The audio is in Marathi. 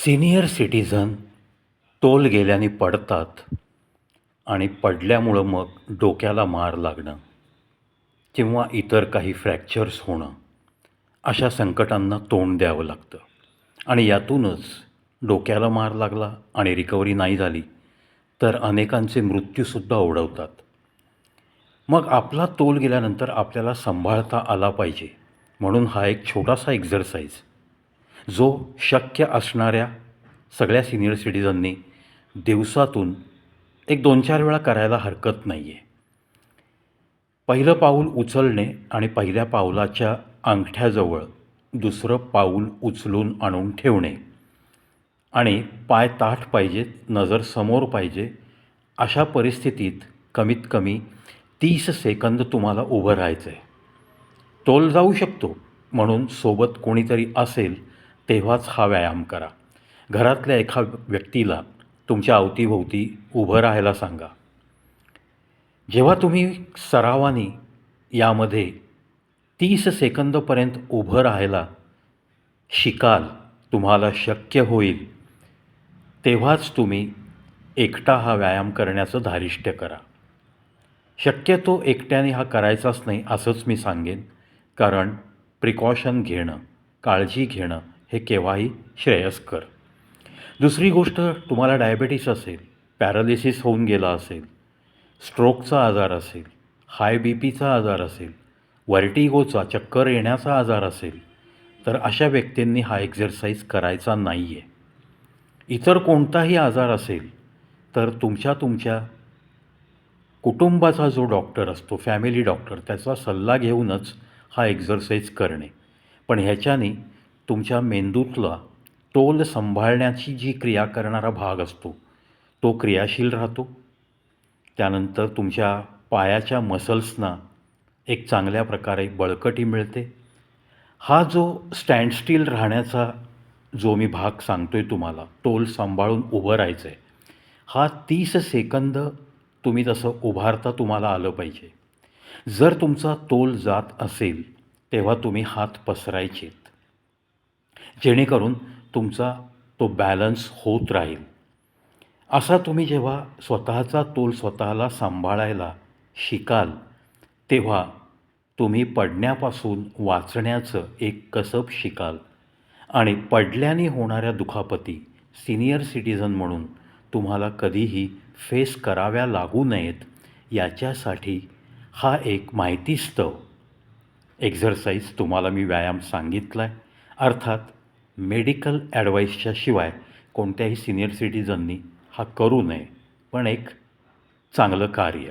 सिनियर सिटिझन तोल गेल्याने पडतात आणि पडल्यामुळं मग डोक्याला मार लागणं किंवा इतर काही फ्रॅक्चर्स होणं अशा संकटांना तोंड द्यावं लागतं आणि यातूनच डोक्याला मार लागला आणि रिकव्हरी नाही झाली तर अनेकांचे मृत्यूसुद्धा ओढवतात. मग आपला तोल गेल्यानंतर आपल्याला सांभाळता आला पाहिजे म्हणून हा एक छोटासा एक्झरसाइज जो शक्य असणाऱ्या सगळ्या सिनियर सिटिझननी दिवसातून एक 2-4 वेळा करायला हरकत नाही आहे. पहिलं पाऊल उचलणे आणि पहिल्या पाऊलाच्या अंगठ्याजवळ दुसरं पाऊल उचलून आणून ठेवणे आणि पाय ताठ पाहिजेत, नजर समोर पाहिजे. अशा परिस्थितीत कमीत कमी 30 सेकंद तुम्हाला उभं राहायचं आहे. तोल जाऊ शकतो म्हणून सोबत कोणीतरी असेल तेव्हाच हा व्यायाम करा. घरातल्या एका व्यक्तीला तुमच्या अवतीभोवती उभं राहायला सांगा. जेव्हा तुम्ही सरावाने यामध्ये 30 सेकंदपर्यंत उभं राहायला शिकाल, तुम्हाला शक्य होईल, तेव्हाच तुम्ही एकटा हा व्यायाम करण्याचं धारिष्ट्य करा. शक्यतो एकट्याने हा करायचाच नाही असंच मी सांगेन, कारण प्रिकॉशन घेणं, काळजी घेणं हे केव्हाही श्रेयस्कर. दुसरी गोष्ट, तुम्हाला डायबेटीस असेल, पॅरालिसिस होऊन गेला असेल, स्ट्रोकचा आजार असेल, हाय बी पीचा आजार असेल, व्हर्टिगोचा चक्कर येण्याचा आजार असेल, तर अशा व्यक्तींनी हा एक्झरसाईज करायचा नाही आहे. इतर कोणताही आजार असेल तर तुमच्या कुटुंबाचा जो डॉक्टर असतो, फॅमिली डॉक्टर, त्याचा सल्ला घेऊनच हा एक्झरसाईज करणे. पण ह्याच्याने तुमच्या मेंदूतला तोल सांभाळण्याची जी क्रिया करणारा भाग असतो तो क्रियाशील राहतो. त्यानंतर तुमच्या पायाच्या मसल्सना एक चांगल्या प्रकारे बळकटी मिळते. हा जो स्टँडस्टील राहण्याचा जो मी भाग सांगतो आहे तुम्हाला, तोल सांभाळून उभं राहायचं आहे, हा 30 सेकंद तुम्ही तसं उभारता तुम्हाला आलं पाहिजे. जर तुमचा तोल जात असेल तेव्हा तुम्ही हात पसरायचेत, जेणेकरून तुमचा तो बॅलन्स होत राहील. असा तुम्ही जेव्हा स्वतःचा तोल स्वतःला सांभाळायला शिकाल तेव्हा तुम्ही पडण्यापासून वाचण्याचं एक कसब शिकाल आणि पडल्याने होणाऱ्या दुखापती सिनियर सिटिझन म्हणून तुम्हाला कधीही फेस कराव्या लागू नयेत याच्यासाठी हा एक माहितीस्तव एक्झरसाईज तुम्हाला मी व्यायाम सांगितला आहे. अर्थात मेडिकल ॲडवाईसच्या शिवाय कोणत्याही सिनियर सिटिझननी हा करू नये, पण एक चांगलं कार्य.